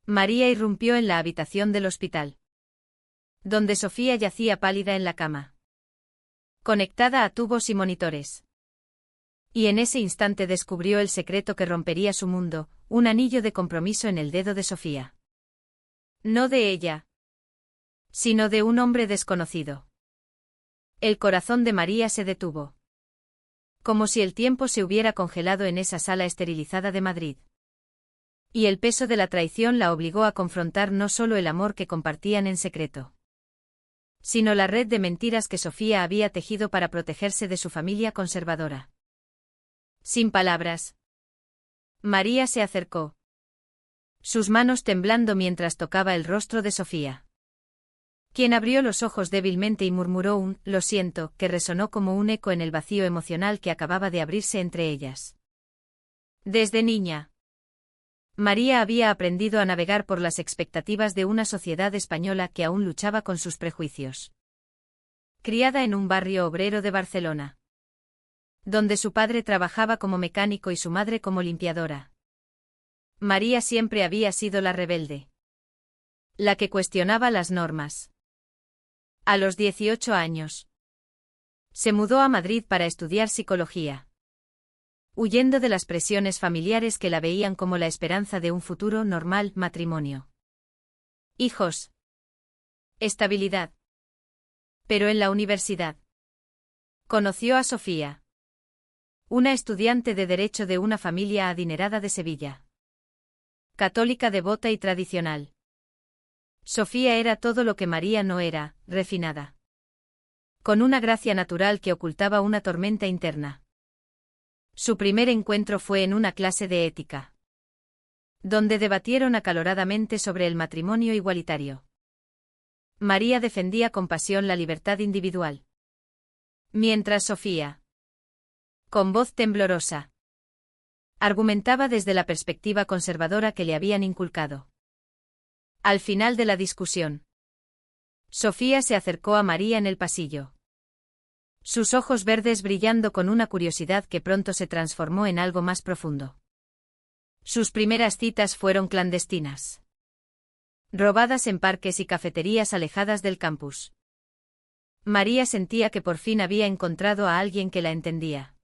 María irrumpió en la habitación del hospital, donde Sofía yacía pálida en la cama, conectada a tubos y monitores. Y en ese instante descubrió el secreto que rompería su mundo, un anillo de compromiso en el dedo de Sofía. No de ella, sino de un hombre desconocido. El corazón de María se detuvo. Como si el tiempo se hubiera congelado en esa sala esterilizada de Madrid. Y el peso de la traición la obligó a confrontar no solo el amor que compartían en secreto, sino la red de mentiras que Sofía había tejido para protegerse de su familia conservadora. Sin palabras, María se acercó, sus manos temblando mientras tocaba el rostro de Sofía, quien abrió los ojos débilmente y murmuró un «lo siento», que resonó como un eco en el vacío emocional que acababa de abrirse entre ellas. Desde niña, María había aprendido a navegar por las expectativas de una sociedad española que aún luchaba con sus prejuicios. Criada en un barrio obrero de Barcelona, donde su padre trabajaba como mecánico y su madre como limpiadora, María siempre había sido la rebelde, la que cuestionaba las normas. A los 18 años, se mudó a Madrid para estudiar psicología, huyendo de las presiones familiares que la veían como la esperanza de un futuro normal, matrimonio, hijos, estabilidad. Pero en la universidad conoció a Sofía, una estudiante de Derecho de una familia adinerada de Sevilla, católica devota y tradicional. Sofía era todo lo que María no era, refinada, con una gracia natural que ocultaba una tormenta interna. Su primer encuentro fue en una clase de ética, donde debatieron acaloradamente sobre el matrimonio igualitario. María defendía con pasión la libertad individual, mientras Sofía, con voz temblorosa, argumentaba desde la perspectiva conservadora que le habían inculcado. Al final de la discusión, Sofía se acercó a María en el pasillo, sus ojos verdes brillando con una curiosidad que pronto se transformó en algo más profundo. Sus primeras citas fueron clandestinas, robadas en parques y cafeterías alejadas del campus. María sentía que por fin había encontrado a alguien que la entendía,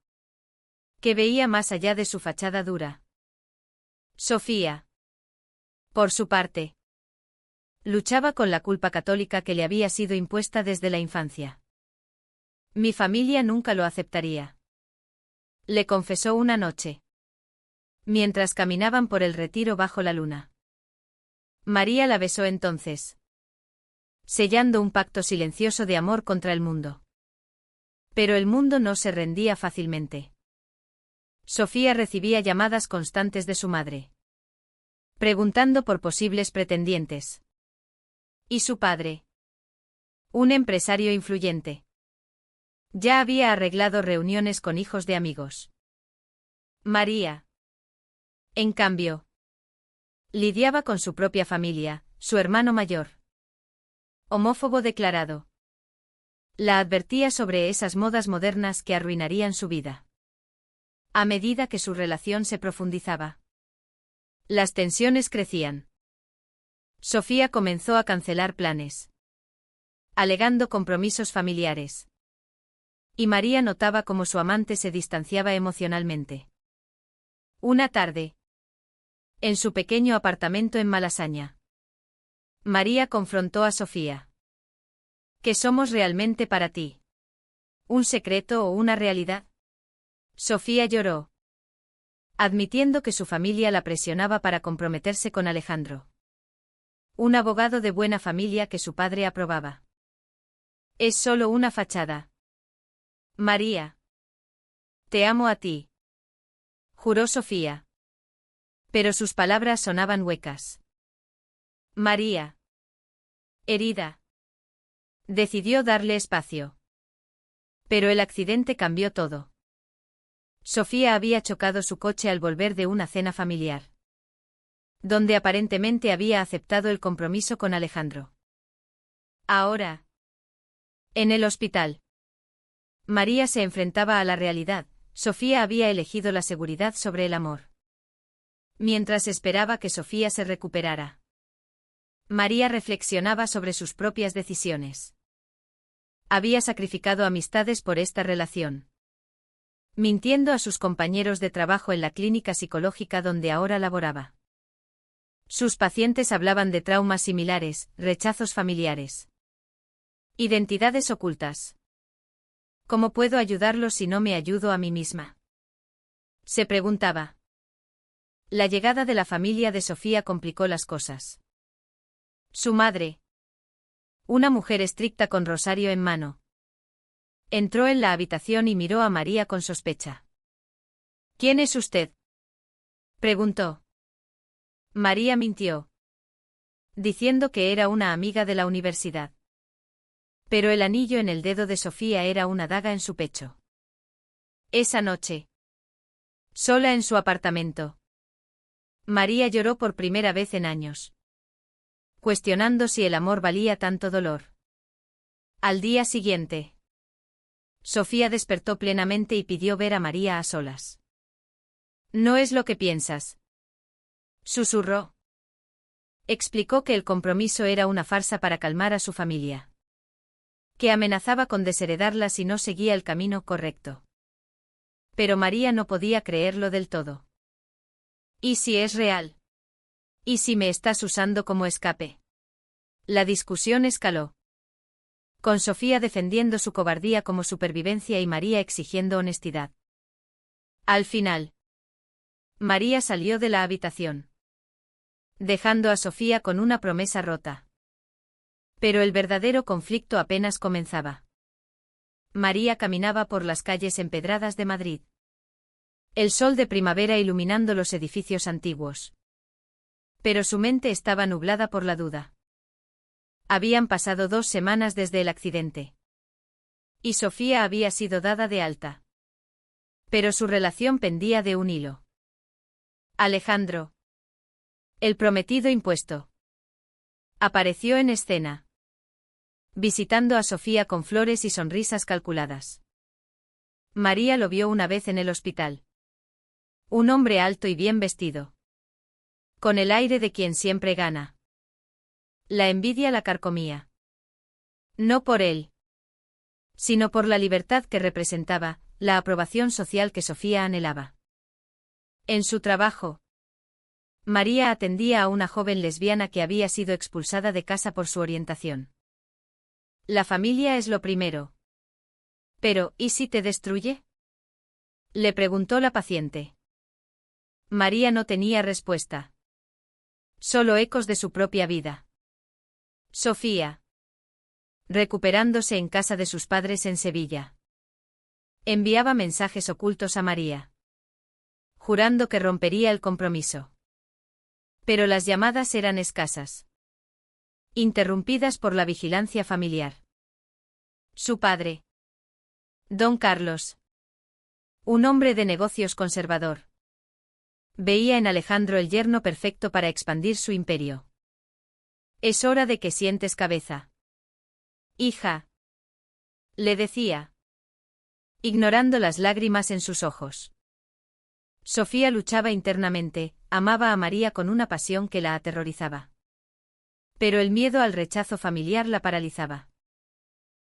que veía más allá de su fachada dura. Sofía, por su parte, luchaba con la culpa católica que le había sido impuesta desde la infancia. Mi familia nunca lo aceptaría, le confesó una noche, mientras caminaban por el retiro bajo la luna. María la besó entonces, sellando un pacto silencioso de amor contra el mundo. Pero el mundo no se rendía fácilmente. Sofía recibía llamadas constantes de su madre, preguntando por posibles pretendientes. Y su padre, un empresario influyente, ya había arreglado reuniones con hijos de amigos. María, en cambio, lidiaba con su propia familia, su hermano mayor, homófobo declarado. La advertía sobre esas modas modernas que arruinarían su vida. A medida que su relación se profundizaba, las tensiones crecían. Sofía comenzó a cancelar planes, alegando compromisos familiares. Y María notaba cómo su amante se distanciaba emocionalmente. Una tarde, en su pequeño apartamento en Malasaña, María confrontó a Sofía. ¿Qué somos realmente para ti? ¿Un secreto o una realidad? Sofía lloró, admitiendo que su familia la presionaba para comprometerse con Alejandro, un abogado de buena familia que su padre aprobaba. Es solo una fachada. María, te amo a ti, juró Sofía. Pero sus palabras sonaban huecas. María, herida, decidió darle espacio. Pero el accidente cambió todo. Sofía había chocado su coche al volver de una cena familiar, donde aparentemente había aceptado el compromiso con Alejandro. Ahora, en el hospital, María se enfrentaba a la realidad. Sofía había elegido la seguridad sobre el amor. Mientras esperaba que Sofía se recuperara, María reflexionaba sobre sus propias decisiones. Había sacrificado amistades por esta relación. Mintiendo a sus compañeros de trabajo en la clínica psicológica donde ahora laboraba. Sus pacientes hablaban de traumas similares, rechazos familiares. Identidades ocultas. ¿Cómo puedo ayudarlos si no me ayudo a mí misma? Se preguntaba. La llegada de la familia de Sofía complicó las cosas. Su madre, una mujer estricta con rosario en mano, entró en la habitación y miró a María con sospecha. ¿Quién es usted?, preguntó. María mintió, diciendo que era una amiga de la universidad. Pero el anillo en el dedo de Sofía era una daga en su pecho. Esa noche, sola en su apartamento, María lloró por primera vez en años, cuestionando si el amor valía tanto dolor. Al día siguiente, Sofía despertó plenamente y pidió ver a María a solas. No es lo que piensas, susurró. Explicó que el compromiso era una farsa para calmar a su familia, que amenazaba con desheredarla si no seguía el camino correcto. Pero María no podía creerlo del todo. ¿Y si es real? ¿Y si me estás usando como escape? La discusión escaló, con Sofía defendiendo su cobardía como supervivencia y María exigiendo honestidad. Al final, María salió de la habitación, dejando a Sofía con una promesa rota. Pero el verdadero conflicto apenas comenzaba. María caminaba por las calles empedradas de Madrid. El sol de primavera iluminando los edificios antiguos. Pero su mente estaba nublada por la duda. Habían pasado 2 semanas desde el accidente. Y Sofía había sido dada de alta. Pero su relación pendía de un hilo. Alejandro, el prometido impuesto, apareció en escena, visitando a Sofía con flores y sonrisas calculadas. María lo vio una vez en el hospital. Un hombre alto y bien vestido, con el aire de quien siempre gana. La envidia la carcomía. No por él, sino por la libertad que representaba, la aprobación social que Sofía anhelaba. En su trabajo, María atendía a una joven lesbiana que había sido expulsada de casa por su orientación. La familia es lo primero. Pero, ¿y si te destruye?, le preguntó la paciente. María no tenía respuesta. Solo ecos de su propia vida. Sofía, recuperándose en casa de sus padres en Sevilla, enviaba mensajes ocultos a María, jurando que rompería el compromiso. Pero las llamadas eran escasas, interrumpidas por la vigilancia familiar. Su padre, don Carlos, un hombre de negocios conservador, veía en Alejandro el yerno perfecto para expandir su imperio. Es hora de que sientes cabeza, hija, le decía, ignorando las lágrimas en sus ojos. Sofía luchaba internamente, amaba a María con una pasión que la aterrorizaba. Pero el miedo al rechazo familiar la paralizaba.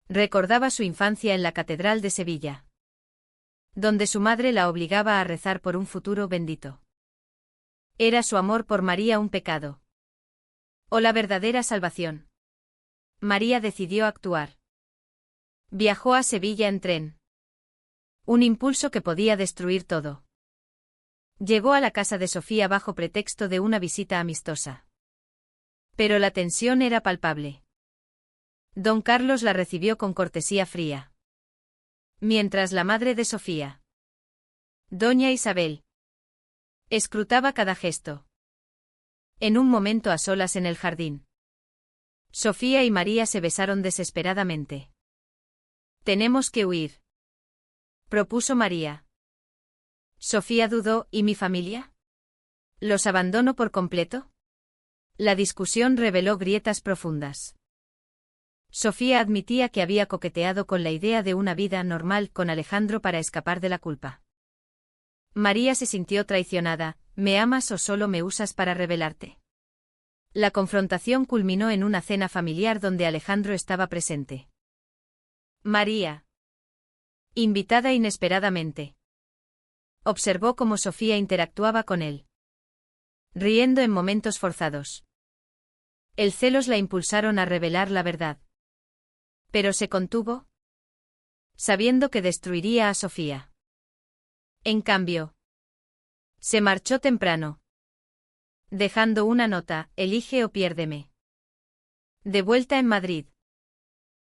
Recordaba su infancia en la Catedral de Sevilla, donde su madre la obligaba a rezar por un futuro bendito. ¿Era su amor por María un pecado, o la verdadera salvación? María decidió actuar. Viajó a Sevilla en tren. Un impulso que podía destruir todo. Llegó a la casa de Sofía bajo pretexto de una visita amistosa. Pero la tensión era palpable. Don Carlos la recibió con cortesía fría. Mientras la madre de Sofía, doña Isabel, escrutaba cada gesto. En un momento a solas en el jardín, Sofía y María se besaron desesperadamente. «Tenemos que huir», propuso María. Sofía dudó, ¿y mi familia? ¿Los abandono por completo? La discusión reveló grietas profundas. Sofía admitía que había coqueteado con la idea de una vida normal con Alejandro para escapar de la culpa. María se sintió traicionada. ¿Me amas o solo me usas para rebelarte?, La confrontación culminó en una cena familiar donde Alejandro estaba presente. María, invitada inesperadamente, observó cómo Sofía interactuaba con él, riendo en momentos forzados. El celos la impulsaron a revelar la verdad. Pero se contuvo, sabiendo que destruiría a Sofía. En cambio, se marchó temprano, dejando una nota: elige o piérdeme. De vuelta en Madrid,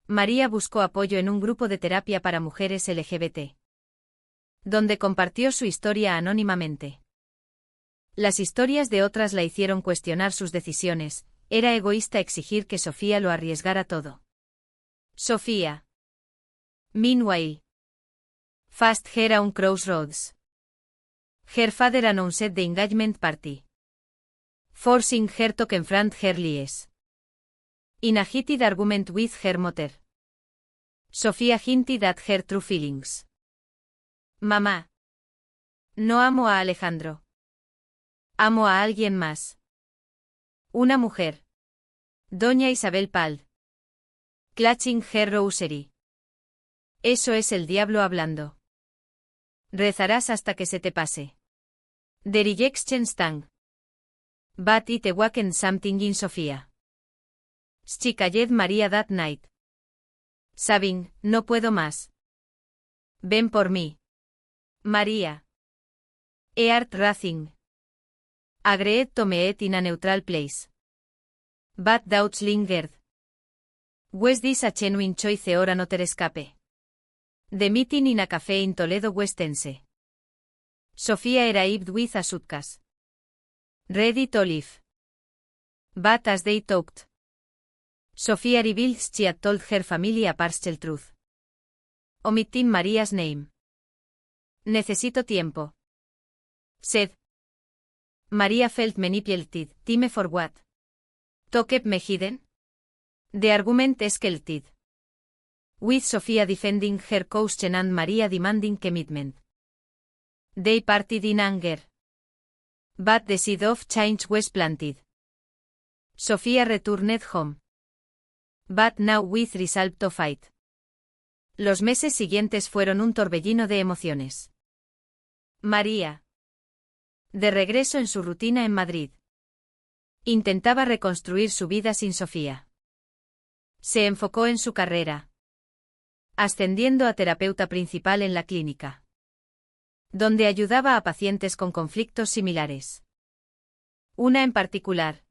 María buscó apoyo en un grupo de terapia para mujeres LGBT, donde compartió su historia anónimamente. Las historias de otras la hicieron cuestionar sus decisiones. Era egoísta exigir que Sofía lo arriesgara todo. Sofía, meanwhile, faced her own crossroads. Her father announced the engagement party, forcing her to confront her lies. In a heated argument with her mother, Sofía hinted at her true feelings. Mamá, no amo a Alejandro. Amo a alguien más. Una mujer. Doña Isabel Pal. Clutching her rosary. Eso es el diablo hablando. Rezarás hasta que se te pase. The rejection stung. But it awakened something in Sofía. She called María that night, saying, no puedo más. Ven por mí. María. Eart racing. Agreed to meet in a neutral place. But doubts lingered. Was this a genuine choice or another escape? The meeting in a café in Toledo was tense. Sofía arrived with a suitcase, ready to leave. But as they talked, Sofía revealed she had told her family a partial truth, omitting María's name. Necesito tiempo, said. María felt manipulated. Time for what? To keep me hidden? The argument escalated, with Sofía defending her caution and María demanding commitment. They parted in anger, but the seed of change was planted. Sofía returned home, but now with resolve to fight. Los meses siguientes fueron un torbellino de emociones. María, de regreso en su rutina en Madrid, intentaba reconstruir su vida sin Sofía. Se enfocó en su carrera, ascendiendo a terapeuta principal en la clínica, donde ayudaba a pacientes con conflictos similares. Una en particular,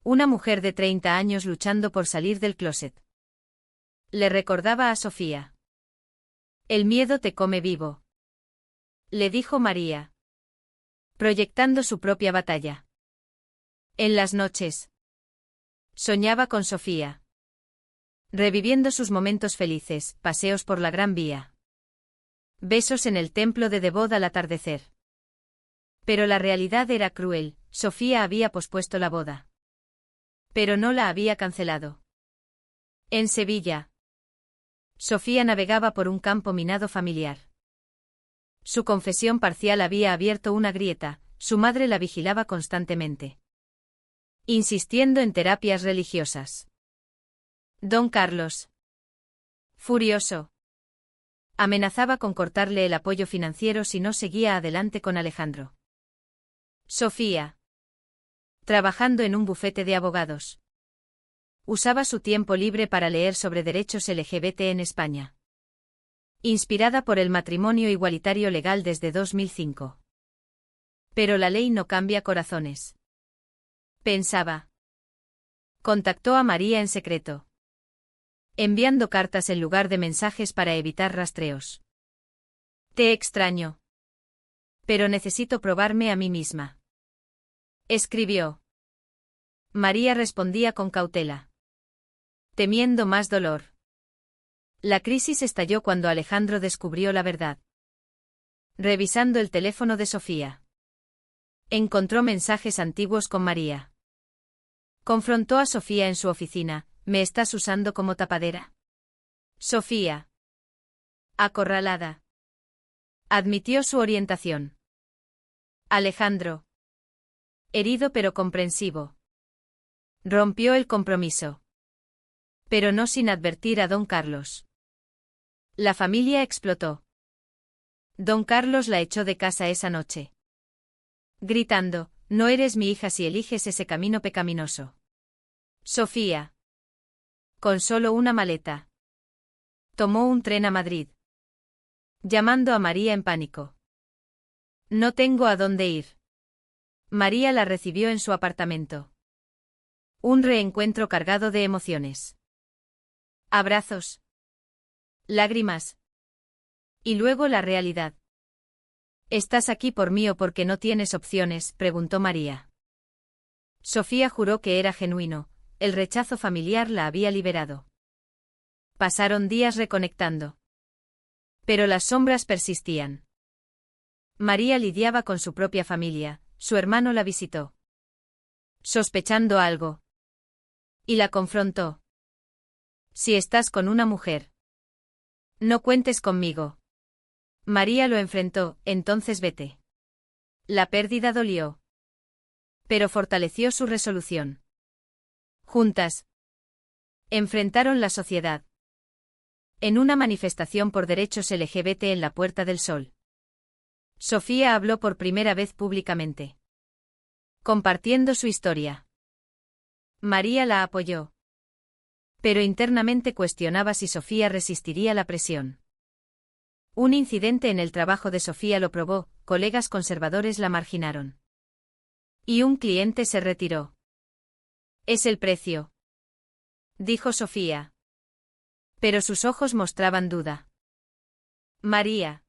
una mujer de 30 años luchando por salir del closet. Le recordaba a Sofía. El miedo te come vivo, le dijo María, proyectando su propia batalla. En las noches, soñaba con Sofía, reviviendo sus momentos felices, paseos por la Gran Vía, besos en el templo de Devot al atardecer. Pero la realidad era cruel. Sofía había pospuesto la boda, pero no la había cancelado. En Sevilla, Sofía navegaba por un campo minado familiar. Su confesión parcial había abierto una grieta. Su madre la vigilaba constantemente, insistiendo en terapias religiosas. Don Carlos, furioso, amenazaba con cortarle el apoyo financiero si no seguía adelante con Alejandro. Sofía, trabajando en un bufete de abogados, usaba su tiempo libre para leer sobre derechos LGBT en España, inspirada por el matrimonio igualitario legal desde 2005. Pero la ley no cambia corazones, pensaba. Contactó a María en secreto, enviando cartas en lugar de mensajes para evitar rastreos. Te extraño, pero necesito probarme a mí misma, escribió. María respondía con cautela, temiendo más dolor. La crisis estalló cuando Alejandro descubrió la verdad. Revisando el teléfono de Sofía, encontró mensajes antiguos con María. Confrontó a Sofía en su oficina. ¿Me estás usando como tapadera? Sofía, acorralada, admitió su orientación. Alejandro, herido pero comprensivo, Rompió el compromiso. Pero no sin advertir a don Carlos. La familia explotó. Don Carlos la echó de casa esa noche, gritando: «No eres mi hija si eliges ese camino pecaminoso». Sofía, con solo una maleta, tomó un tren a Madrid, llamando a María en pánico. «No tengo a dónde ir». María la recibió en su apartamento. Un reencuentro cargado de emociones. Abrazos. Lágrimas. Y luego la realidad. «¿Estás aquí por mí o porque no tienes opciones?», preguntó María. Sofía juró que era genuino, el rechazo familiar la había liberado. Pasaron días reconectando. Pero las sombras persistían. María lidiaba con su propia familia, su hermano la visitó, sospechando algo. Y la confrontó. «Si estás con una mujer, no cuentes conmigo». María lo enfrentó: «Entonces vete». La pérdida dolió, pero fortaleció su resolución. Juntas, enfrentaron la sociedad. En una manifestación por derechos LGBT en la Puerta del Sol, Sofía habló por primera vez públicamente, compartiendo su historia. María la apoyó, pero internamente cuestionaba si Sofía resistiría la presión. Un incidente en el trabajo de Sofía lo probó: colegas conservadores la marginaron. Y un cliente se retiró. «Es el precio», dijo Sofía. Pero sus ojos mostraban duda. María,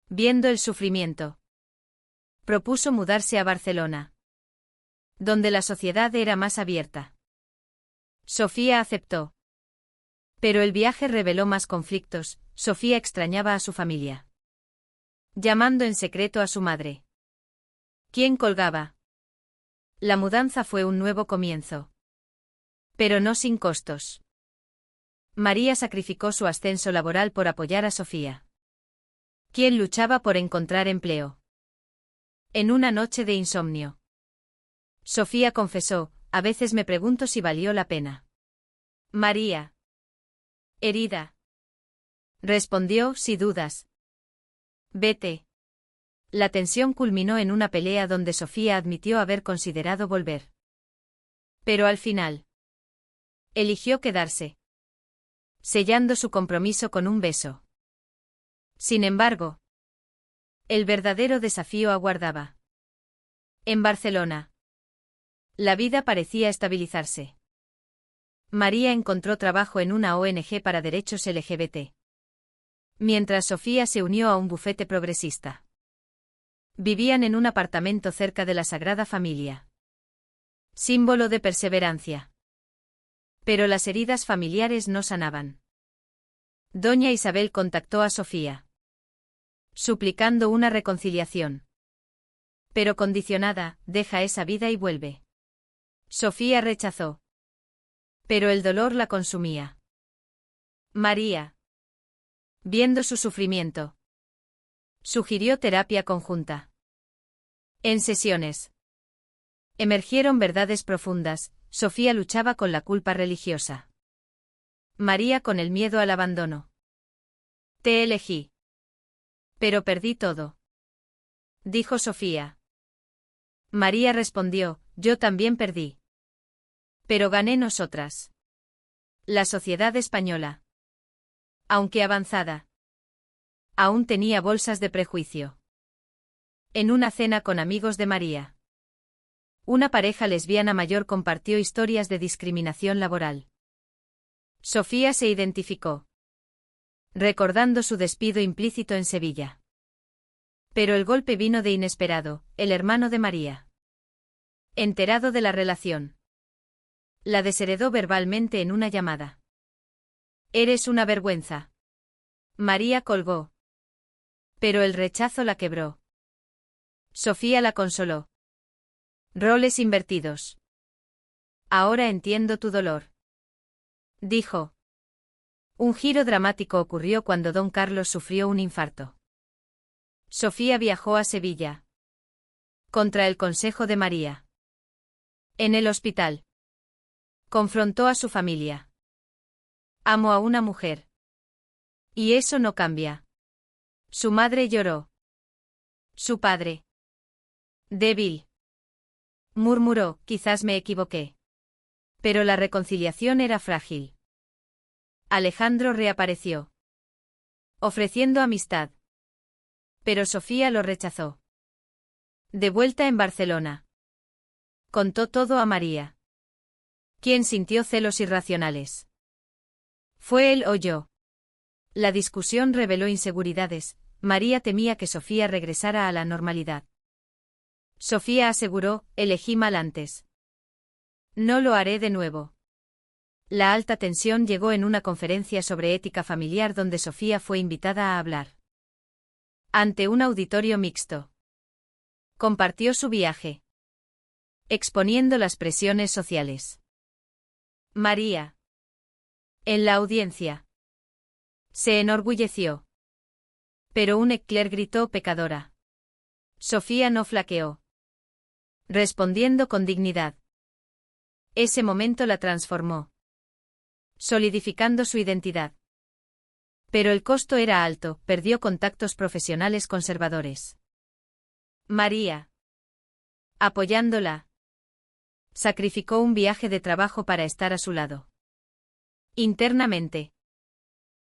viendo el sufrimiento, propuso mudarse a Barcelona, donde la sociedad era más abierta. Sofía aceptó. Pero el viaje reveló más conflictos. Sofía extrañaba a su familia, llamando en secreto a su madre. ¿Quién colgaba? La mudanza fue un nuevo comienzo, pero no sin costos. María sacrificó su ascenso laboral por apoyar a Sofía, quien luchaba por encontrar empleo. En una noche de insomnio, Sofía confesó: «A veces me pregunto si valió la pena». María, herida, respondió: «Si dudas, vete». La tensión culminó en una pelea donde Sofía admitió haber considerado volver. Pero al final, eligió quedarse, sellando su compromiso con un beso. Sin embargo, el verdadero desafío aguardaba. En Barcelona, la vida parecía estabilizarse. María encontró trabajo en una ONG para derechos LGBT, mientras Sofía se unió a un bufete progresista. Vivían en un apartamento cerca de la Sagrada Familia, símbolo de perseverancia. Pero las heridas familiares no sanaban. Doña Isabel contactó a Sofía, suplicando una reconciliación. Pero condicionada: «Deja esa vida y vuelve». Sofía rechazó. Pero el dolor la consumía. María, viendo su sufrimiento, sugirió terapia conjunta. En sesiones emergieron verdades profundas. Sofía luchaba con la culpa religiosa, María con el miedo al abandono. «Te elegí, pero perdí todo», dijo Sofía. María respondió: «Yo también perdí. Pero gané nosotras». La sociedad española, aunque avanzada, aún tenía bolsas de prejuicio. En una cena con amigos de María, una pareja lesbiana mayor compartió historias de discriminación laboral. Sofía se identificó, recordando su despido implícito en Sevilla. Pero el golpe vino de inesperado: el hermano de María, enterado de la relación, la desheredó verbalmente en una llamada. «Eres una vergüenza». María colgó. Pero el rechazo la quebró. Sofía la consoló. «Roles invertidos. Ahora entiendo tu dolor», dijo. Un giro dramático ocurrió cuando don Carlos sufrió un infarto. Sofía viajó a Sevilla, contra el consejo de María. En el hospital, Confrontó a su familia. Amo a una mujer. Y eso no cambia. Su madre lloró. Su padre. Débil. Murmuró, quizás me equivoqué. Pero la reconciliación era frágil. Alejandro reapareció, ofreciendo amistad. Pero Sofía lo rechazó. De vuelta en Barcelona, contó todo a María, quien sintió celos irracionales. ¿Fue él o yo? La discusión reveló inseguridades. María temía que Sofía regresara a la normalidad. Sofía aseguró, elegí mal antes. No lo haré de nuevo. La alta tensión llegó en una conferencia sobre ética familiar donde Sofía fue invitada a hablar. Ante un auditorio mixto. Compartió su viaje, exponiendo las presiones sociales. María. En la audiencia. Se enorgulleció. Pero un eclair gritó pecadora. Sofía no flaqueó, respondiendo con dignidad. Ese momento la transformó, solidificando su identidad. Pero el costo era alto, perdió contactos profesionales conservadores. María, apoyándola, sacrificó un viaje de trabajo para estar a su lado. Internamente,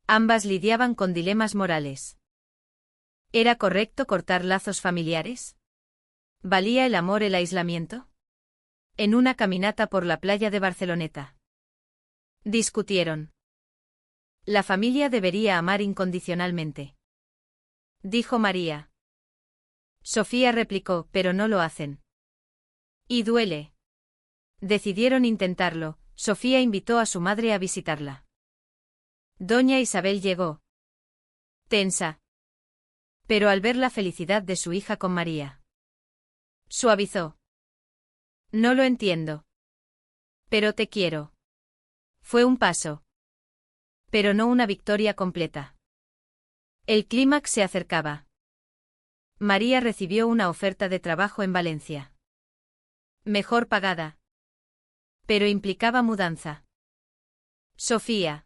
ambas lidiaban con dilemas morales. ¿Era correcto cortar lazos familiares? ¿Valía el amor el aislamiento? En una caminata por la playa de Barceloneta. Discutieron. La familia debería amar incondicionalmente, dijo María. Sofía replicó, pero no lo hacen. Y duele. Decidieron intentarlo. Sofía invitó a su madre a visitarla. Doña Isabel llegó, tensa, pero al ver la felicidad de su hija con María, suavizó. No lo entiendo. Pero te quiero. Fue un paso, pero no una victoria completa. El clímax se acercaba. María recibió una oferta de trabajo en Valencia. Mejor pagada, pero implicaba mudanza. Sofía,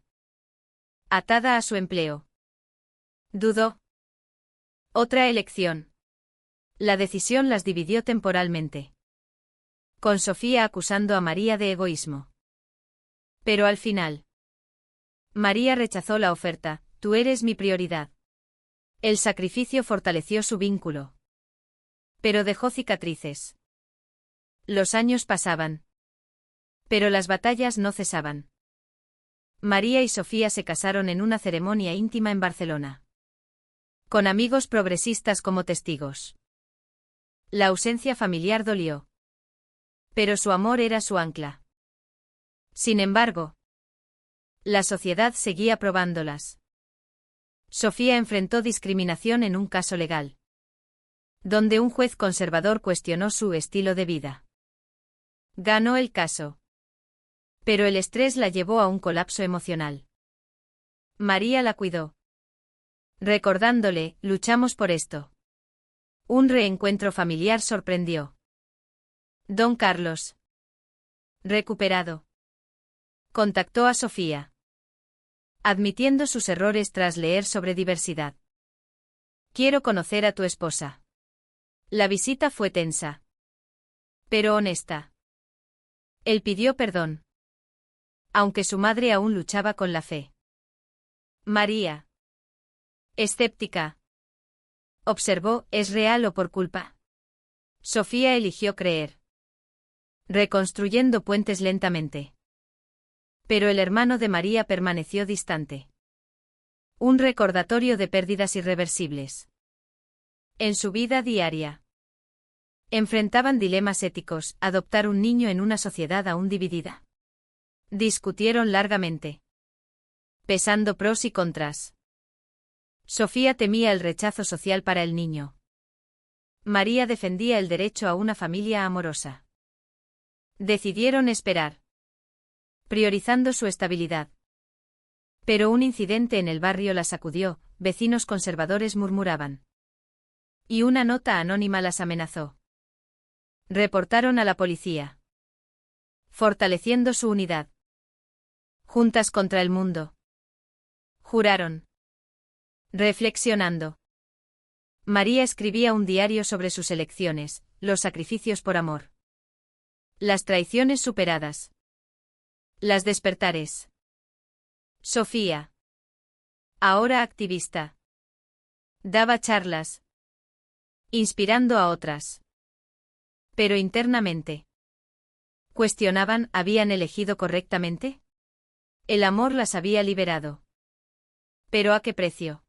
atada a su empleo, dudó. Otra elección. La decisión las dividió temporalmente, con Sofía acusando a María de egoísmo. Pero al final, María rechazó la oferta, tú eres mi prioridad. El sacrificio fortaleció su vínculo, pero dejó cicatrices. Los años pasaban, pero las batallas no cesaban. María y Sofía se casaron en una ceremonia íntima en Barcelona, con amigos progresistas como testigos. La ausencia familiar dolió, pero su amor era su ancla. Sin embargo, la sociedad seguía probándolas. Sofía enfrentó discriminación en un caso legal, donde un juez conservador cuestionó su estilo de vida. Ganó el caso, pero el estrés la llevó a un colapso emocional. María la cuidó, recordándole, luchamos por esto. Un reencuentro familiar sorprendió. Don Carlos, recuperado, contactó a Sofía, admitiendo sus errores tras leer sobre diversidad. Quiero conocer a tu esposa. La visita fue tensa, pero honesta. Él pidió perdón, aunque su madre aún luchaba con la fe. María, escéptica, observó, ¿es real o por culpa? Sofía eligió creer, reconstruyendo puentes lentamente. Pero el hermano de María permaneció distante. Un recordatorio de pérdidas irreversibles. En su vida diaria, enfrentaban dilemas éticos, adoptar un niño en una sociedad aún dividida. Discutieron largamente, pesando pros y contras. Sofía temía el rechazo social para el niño. María defendía el derecho a una familia amorosa. Decidieron esperar, priorizando su estabilidad. Pero un incidente en el barrio la sacudió, vecinos conservadores murmuraban. Y una nota anónima las amenazó. Reportaron a la policía. fortaleciendo su unidad. Juntas contra el mundo. Juraron. Reflexionando. María escribía un diario sobre sus elecciones, los sacrificios por amor. Las traiciones superadas. Las despertares. Sofía. Ahora activista. Daba charlas. Inspirando a otras. Pero internamente. Cuestionaban, ¿habían elegido correctamente? El amor las había liberado. ¿Pero a qué precio?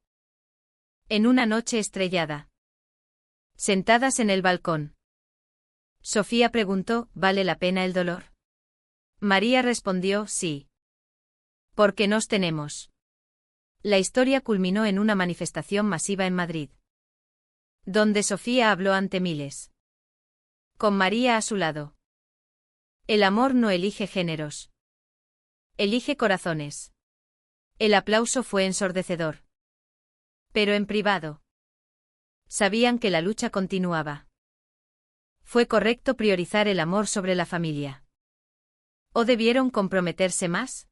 En una noche estrellada. Sentadas en el balcón. Sofía preguntó, ¿vale la pena el dolor? María respondió, sí. Porque nos tenemos. La historia culminó en una manifestación masiva en Madrid, donde Sofía habló ante miles. Con María a su lado. El amor no elige géneros. Elige corazones. El aplauso fue ensordecedor. Pero en privado. Sabían que la lucha continuaba. ¿Fue correcto priorizar el amor sobre la familia? ¿O debieron comprometerse más?